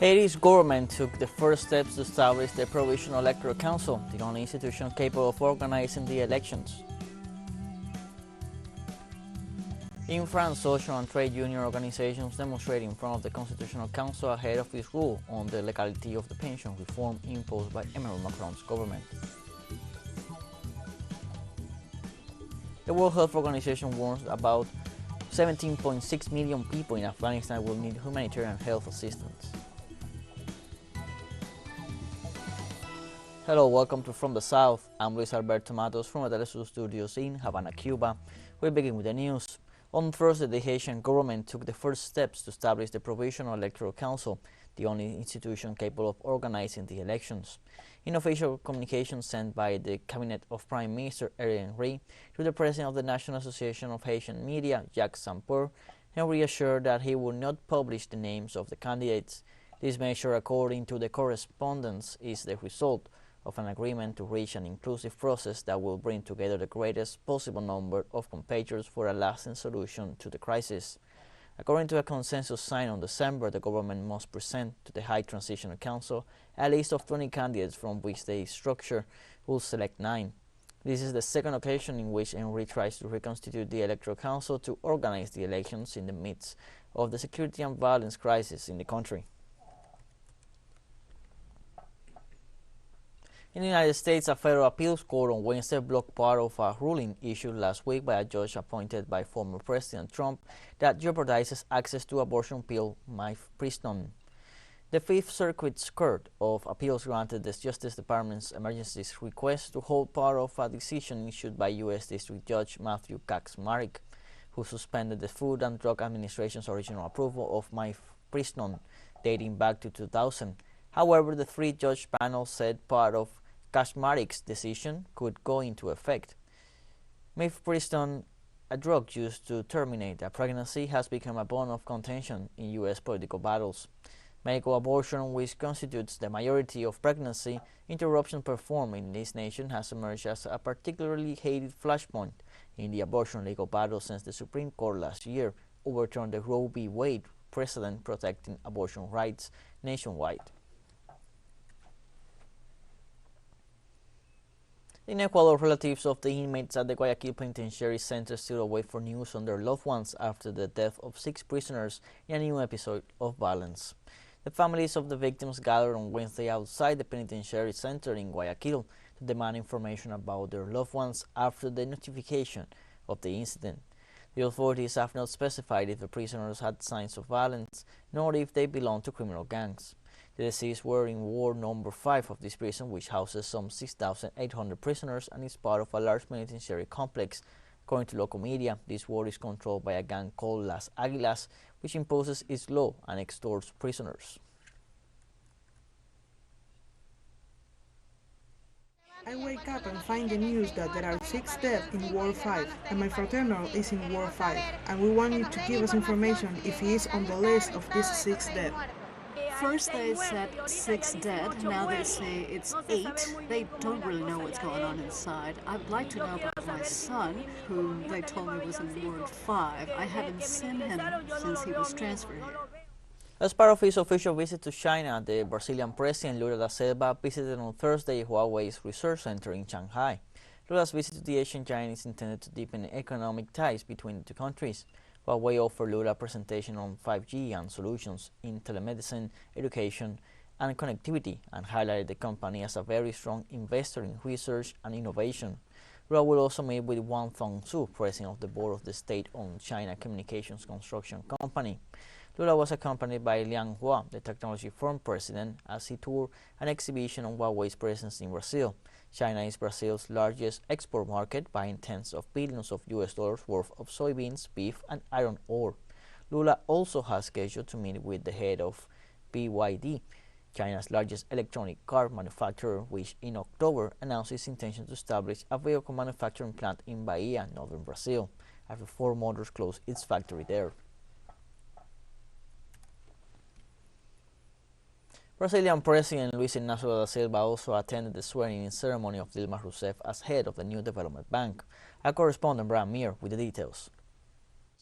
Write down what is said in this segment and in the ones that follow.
Haiti's government took the first steps to establish the Provisional Electoral Council, the only institution capable of organizing the elections. In France, social and trade union organizations demonstrated in front of the Constitutional Council ahead of its rule on the legality of the pension reform imposed by Emmanuel Macron's government. The World Health Organization warns about 17.6 million people in Afghanistan will need humanitarian health assistance. Hello, welcome to From the South. I'm Luis Alberto Matos from the teleSUR studios in Havana, Cuba. We begin with the news. On Thursday, the Haitian government took the first steps to establish the Provisional Electoral Council, the only institution capable of organizing the elections. In official communication sent by the cabinet of Prime Minister Ariel Henry to the president of the National Association of Haitian Media, Jacques Samper, Henry assured that he would not publish the names of the candidates. This measure, according to the correspondence, is the result of an agreement to reach an inclusive process that will bring together the greatest possible number of compatriots for a lasting solution to the crisis. According to a consensus signed on December, the government must present to the High Transitional Council a list of 20 candidates from which the structure will select 9. This is the second occasion in which Henry tries to reconstitute the Electoral Council to organize the elections in the midst of the security and violence crisis in the country. In the United States, a federal appeals court on Wednesday blocked part of a ruling issued last week by a judge appointed by former President Trump that jeopardizes access to abortion pill mifepristone. The Fifth Circuit's Court of Appeals granted the Justice Department's emergency request to hold part of a decision issued by U.S. District Judge Matthew Kaczmarek, who suspended the Food and Drug Administration's original approval of mifepristone dating back to 2000. However, the three-judge panel said part of Kaczmarek's decision could go into effect. Mifepristone, a drug used to terminate a pregnancy, has become a bone of contention in U.S. political battles. Medical abortion, which constitutes the majority of pregnancy interruptions performed in this nation, has emerged as a particularly hated flashpoint in the abortion legal battle since the Supreme Court last year overturned the Roe v. Wade precedent protecting abortion rights nationwide. In Ecuador, relatives of the inmates at the Guayaquil Penitentiary Center still await for news on their loved ones after the death of 6 prisoners in a new episode of violence. The families of the victims gathered on Wednesday outside the Penitentiary Center in Guayaquil to demand information about their loved ones after the notification of the incident. The authorities have not specified if the prisoners had signs of violence, nor if they belonged to criminal gangs. The deceased were in Ward No. 5 of this prison, which houses some 6,800 prisoners and is part of a large penitentiary complex. According to local media, this ward is controlled by a gang called Las Águilas, which imposes its law and extorts prisoners. I wake up and find the news that there are 6 dead in Ward 5, and my fraternal is in Ward 5, and we want you to give us information if he is on the list of these 6 dead. First they said 6 dead, now they say it's 8. They don't really know what's going on inside. I'd like to know about my son, who they told me was in Ward 5. I haven't seen him since he was transferred here. As part of his official visit to China, the Brazilian President Lula da Silva visited on Thursday Huawei's research center in Shanghai. Lula's visit to the Asian giant is intended to deepen economic ties between the two countries. Huawei offered Lula a presentation on 5G and solutions in telemedicine, education, and connectivity, and highlighted the company as a very strong investor in research and innovation. Lula will also meet with Wang Fengsu, president of the board of the state-owned China Communications Construction Company. Lula was accompanied by Liang Hua, the technology firm president, as he toured an exhibition on Huawei's presence in Brazil. China is Brazil's largest export market, buying tens of billions of US dollars worth of soybeans, beef, and iron ore. Lula also has scheduled to meet with the head of BYD, China's largest electronic car manufacturer, which in October announced its intention to establish a vehicle manufacturing plant in Bahia, northern Brazil, after Ford Motors closed its factory there. Brazilian President Luis Inácio da Silva also attended the swearing-in ceremony of Dilma Rousseff as head of the new development bank. Our correspondent Brian Meir with the details.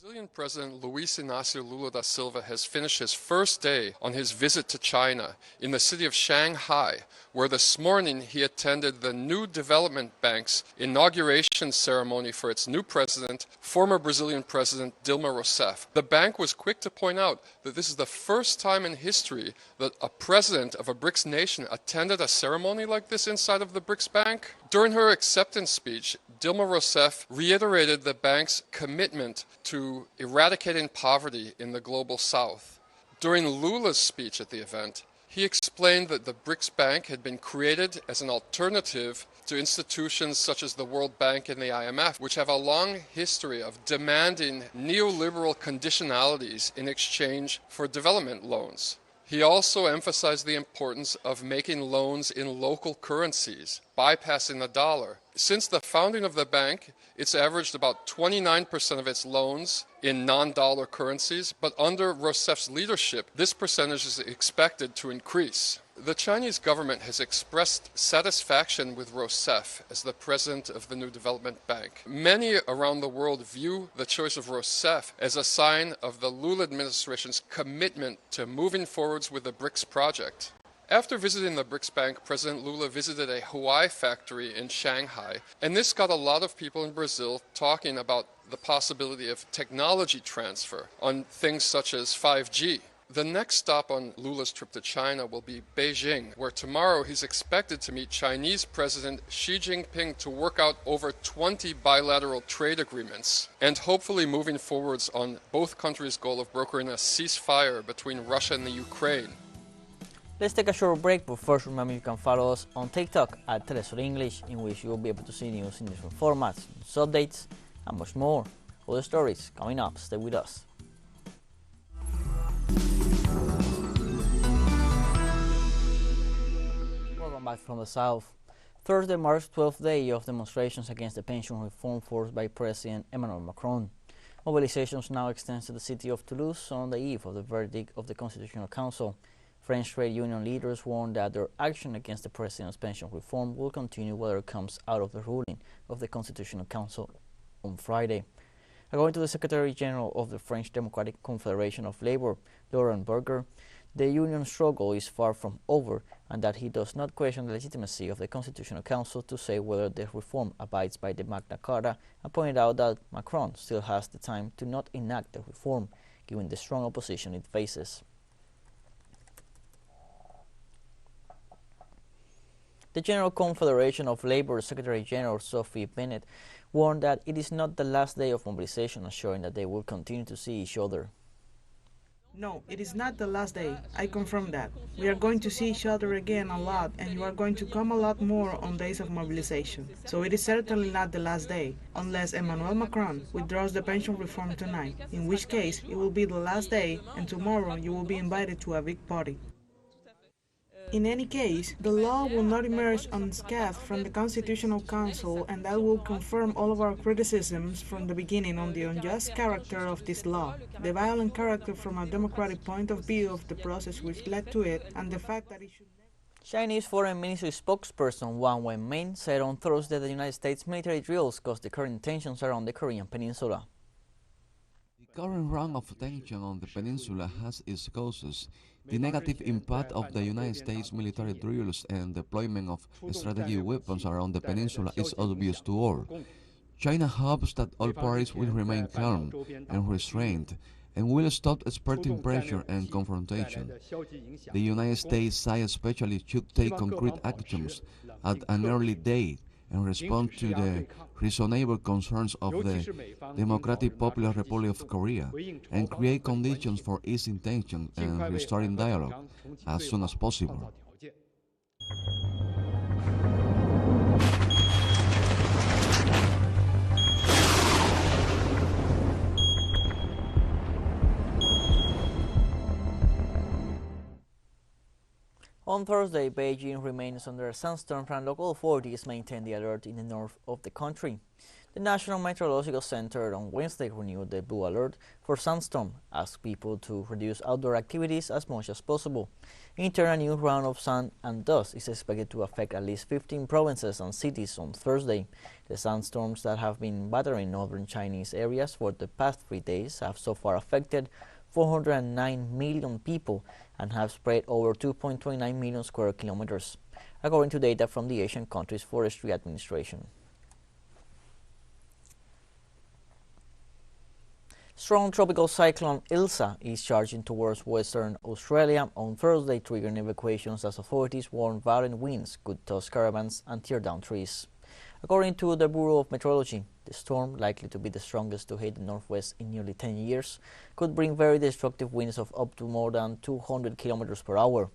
Brazilian President Luiz Inácio Lula da Silva has finished his first day on his visit to China in the city of Shanghai, where this morning he attended the New Development Bank's inauguration ceremony for its new president, former Brazilian President Dilma Rousseff. The bank was quick to point out that this is the first time in history that a president of a BRICS nation attended a ceremony like this inside of the BRICS Bank. During her acceptance speech, Dilma Rousseff reiterated the bank's commitment to eradicating poverty in the global south. During Lula's speech at the event, he explained that the BRICS Bank had been created as an alternative to institutions such as the World Bank and the IMF, which have a long history of demanding neoliberal conditionalities in exchange for development loans. He also emphasized the importance of making loans in local currencies, bypassing the dollar. Since the founding of the bank, it's averaged about 29% of its loans in non-dollar currencies, but under Rousseff's leadership, this percentage is expected to increase. The Chinese government has expressed satisfaction with Rousseff as the president of the New Development Bank. Many around the world view the choice of Rousseff as a sign of the Lula administration's commitment to moving forwards with the BRICS project. After visiting the BRICS Bank, President Lula visited a Huawei factory in Shanghai, and this got a lot of people in Brazil talking about the possibility of technology transfer on things such as 5G. The next stop on Lula's trip to China will be Beijing, where tomorrow he's expected to meet Chinese President Xi Jinping to work out over 20 bilateral trade agreements, and hopefully moving forwards on both countries' goal of brokering a ceasefire between Russia and the Ukraine. Let's take a short break, but first remember you can follow us on TikTok at teleSUR English, in which you will be able to see news in different formats, news updates, and much more. Other stories coming up. Stay with us. Welcome back from the South. Thursday marks 12th day of demonstrations against the pension reform forced by President Emmanuel Macron. Mobilizations now extend to the city of Toulouse on the eve of the verdict of the Constitutional Council. French trade union leaders warned that their action against the president's pension reform will continue whether it comes out of the ruling of the Constitutional Council on Friday. According to the Secretary General of the French Democratic Confederation of Labour, Laurent Berger, the union struggle is far from over and that he does not question the legitimacy of the Constitutional Council to say whether the reform abides by the Magna Carta, and pointed out that Macron still has the time to not enact the reform, given the strong opposition it faces. The General Confederation of Labour Secretary General Sophie Bennett warned that it is not the last day of mobilization, assuring that they will continue to see each other. No, it is not the last day. I confirm that. We are going to see each other again a lot, and you are going to come a lot more on days of mobilization. So it is certainly not the last day, unless Emmanuel Macron withdraws the pension reform tonight, in which case it will be the last day, and tomorrow you will be invited to a big party. In any case, the law will not emerge unscathed from the Constitutional Council, and that will confirm all of our criticisms from the beginning on the unjust character of this law, the violent character from a democratic point of view of the process which led to it, and the fact that it should never... Chinese Foreign Ministry spokesperson Wang Wenbin said on Thursday that the United States military drills caused the current tensions around the Korean peninsula. The current round of tension on the peninsula has its causes. The negative impact of the United States military drills and deployment of strategic weapons around the peninsula is obvious to all. China hopes that all parties will remain calm and restrained and will stop exerting pressure and confrontation. The United States side especially should take concrete actions at an early date and respond to the reasonable concerns of the Democratic Popular Republic of Korea and create conditions for easing tension and restoring dialogue as soon as possible. On Thursday, Beijing remains under a sandstorm and local authorities maintain the alert in the north of the country. The National Meteorological Center on Wednesday renewed the blue alert for sandstorm, asked people to reduce outdoor activities as much as possible. In turn, a new round of sun and dust is expected to affect at least 15 provinces and cities on Thursday. The sandstorms that have been battering northern Chinese areas for the past 3 days have so far affected 409 million people and have spread over 2.29 million square kilometers, according to data from the Asian country's Forestry Administration. Strong tropical cyclone Ilsa is charging towards Western Australia on Thursday, triggering evacuations as authorities warn violent winds could toss caravans and tear down trees. According to the Bureau of Meteorology, the storm, likely to be the strongest to hit the northwest in nearly 10 years, could bring very destructive winds of up to more than 200 kilometers per hour.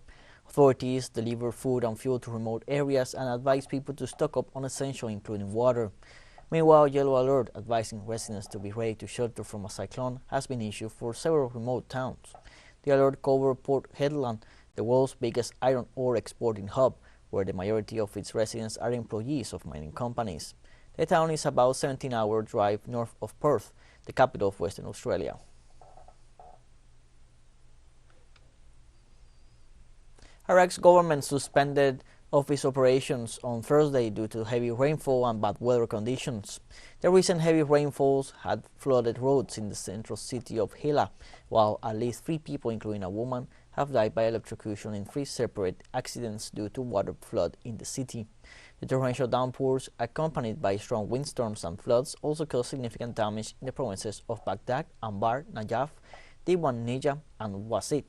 Authorities deliver food and fuel to remote areas and advise people to stock up on essentials, including water. Meanwhile, yellow alert advising residents to be ready to shelter from a cyclone has been issued for several remote towns. The alert covers Port Hedland, the world's biggest iron ore exporting hub, where the majority of its residents are employees of mining companies. The town is about a 17-hour drive north of Perth, the capital of Western Australia. Iraq's government suspended office operations on Thursday due to heavy rainfall and bad weather conditions. The recent heavy rainfalls had flooded roads in the central city of Hilla, while at least 3 people, including a woman, have died by electrocution in 3 separate accidents due to water flood in the city. The torrential downpours, accompanied by strong windstorms and floods, also caused significant damage in the provinces of Baghdad, Anbar, Najaf, Diwan Nija, and Wasit.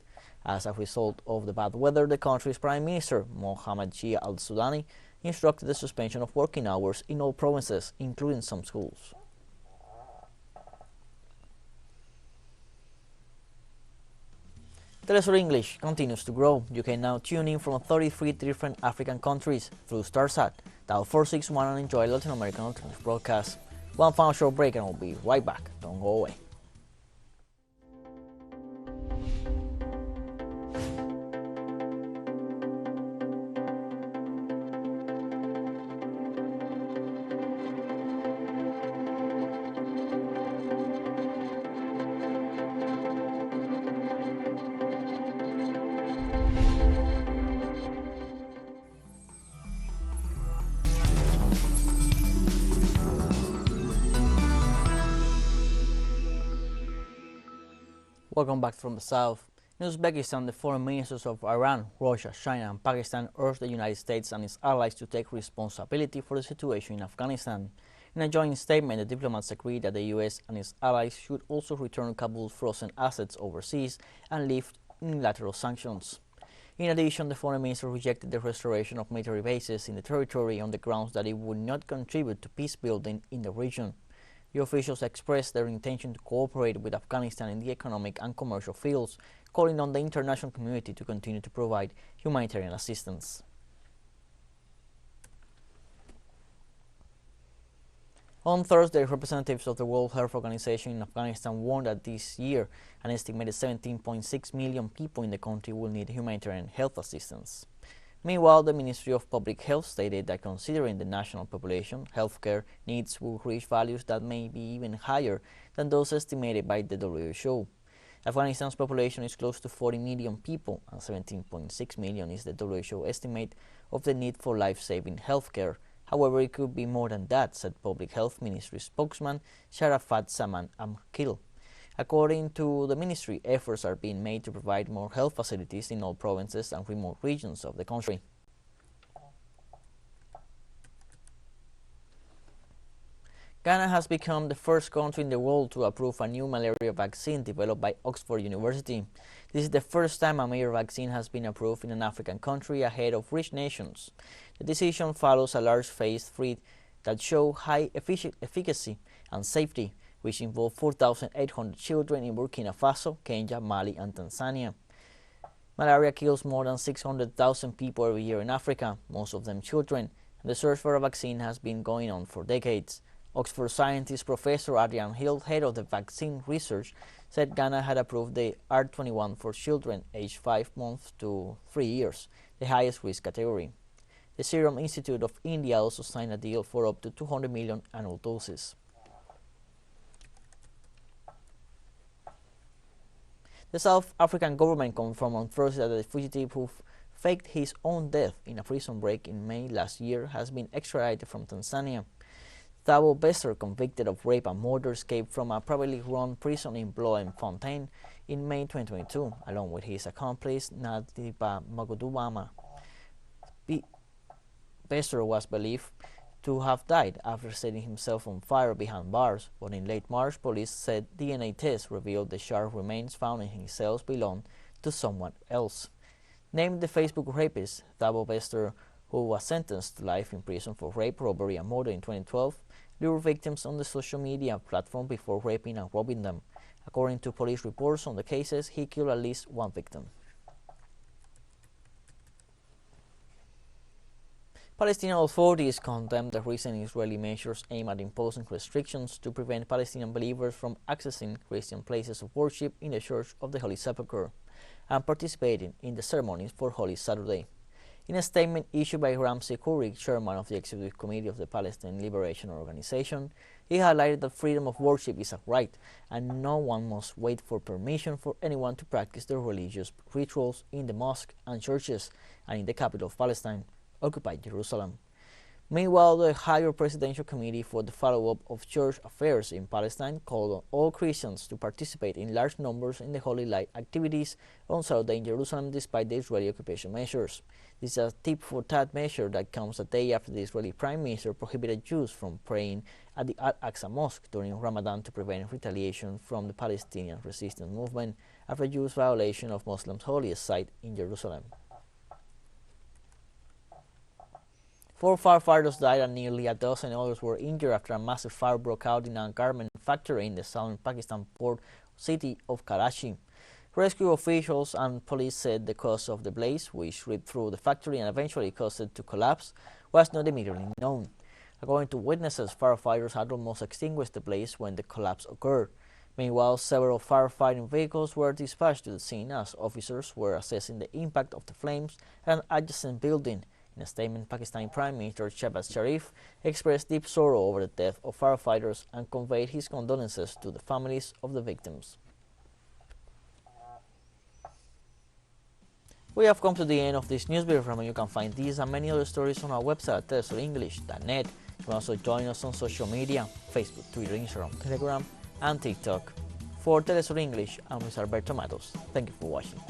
As a result of the bad weather, the country's Prime Minister, Mohammed Shia al-Sudani, instructed the suspension of working hours in all provinces, including some schools. teleSUR English continues to grow. You can now tune in from 33 different African countries through StarSat, dial 461 and enjoy Latin American alternative broadcasts. One final short break and we'll be right back. Don't go away. Welcome back from the south. In Uzbekistan, the foreign ministers of Iran, Russia, China and Pakistan urged the United States and its allies to take responsibility for the situation in Afghanistan. In a joint statement, the diplomats agreed that the U.S. and its allies should also return Kabul's frozen assets overseas and lift unilateral sanctions. In addition, the foreign minister rejected the restoration of military bases in the territory on the grounds that it would not contribute to peace building in the region. The officials expressed their intention to cooperate with Afghanistan in the economic and commercial fields, calling on the international community to continue to provide humanitarian assistance. On Thursday, representatives of the World Health Organization in Afghanistan warned that this year an estimated 17.6 million people in the country will need humanitarian health assistance. Meanwhile, the Ministry of Public Health stated that considering the national population, healthcare needs will reach values that may be even higher than those estimated by the WHO. Afghanistan's population is close to 40 million people, and 17.6 million is the WHO estimate of the need for life-saving healthcare. However, it could be more than that, said Public Health Ministry spokesman Sharafat Zaman Amkil. According to the ministry, efforts are being made to provide more health facilities in all provinces and remote regions of the country. Ghana has become the first country in the world to approve a new malaria vaccine developed by Oxford University. This is the first time a major vaccine has been approved in an African country ahead of rich nations. The decision follows a large phase 3 that showed high efficacy and safety, which involved 4,800 children in Burkina Faso, Kenya, Mali, and Tanzania. Malaria kills more than 600,000 people every year in Africa, most of them children, and the search for a vaccine has been going on for decades. Oxford scientist Professor Adrian Hill, head of the vaccine research, said Ghana had approved the R21 for children aged 5 months to 3 years, the highest risk category. The Serum Institute of India also signed a deal for up to 200 million annual doses. The South African government confirmed on Thursday that the fugitive who faked his own death in a prison break in May last year has been extradited from Tanzania. Thabo Bester, convicted of rape and murder, escaped from a privately run prison in Bloemfontein in May 2022, along with his accomplice Nadiba Magudubama. Bester was believed to have died after setting himself on fire behind bars, but in late March, police said DNA tests revealed the charred remains found in his cells belonged to someone else. Named the Facebook rapist, Thabo Bester, who was sentenced to life in prison for rape, robbery, and murder in 2012, lured victims on the social media platform before raping and robbing them. According to police reports on the cases, he killed at least one victim. Palestinian authorities condemned the recent Israeli measures aimed at imposing restrictions to prevent Palestinian believers from accessing Christian places of worship in the Church of the Holy Sepulchre and participating in the ceremonies for Holy Saturday. In a statement issued by Ramzi Kourik, chairman of the Executive Committee of the Palestine Liberation Organization, he highlighted that freedom of worship is a right and no one must wait for permission for anyone to practice their religious rituals in the mosques and churches and in the capital of Palestine, occupied Jerusalem. Meanwhile, the Higher Presidential Committee for the Follow-up of Church Affairs in Palestine called on all Christians to participate in large numbers in the Holy Light activities on Saturday in Jerusalem despite the Israeli occupation measures. This is a tit-for-tat measure that comes a day after the Israeli Prime Minister prohibited Jews from praying at the Al-Aqsa Mosque during Ramadan to prevent retaliation from the Palestinian resistance movement after Jews' violation of Muslims' holiest site in Jerusalem. 4 firefighters died and nearly a dozen others were injured after a massive fire broke out in a garment factory in the southern Pakistan port city of Karachi. Rescue officials and police said the cause of the blaze, which ripped through the factory and eventually caused it to collapse, was not immediately known. According to witnesses, firefighters had almost extinguished the blaze when the collapse occurred. Meanwhile, several firefighting vehicles were dispatched to the scene as officers were assessing the impact of the flames at an adjacent building. In a statement, Pakistani Prime Minister Shehbaz Sharif expressed deep sorrow over the death of firefighters and conveyed his condolences to the families of the victims. We have come to the end of this news briefing, and you can find these and many other stories on our website at telesurenglish.net. You can also join us on social media, Facebook, Twitter, Instagram, Telegram, and TikTok. For TeleSUR English, I'm Luis Alberto Matos. Thank you for watching.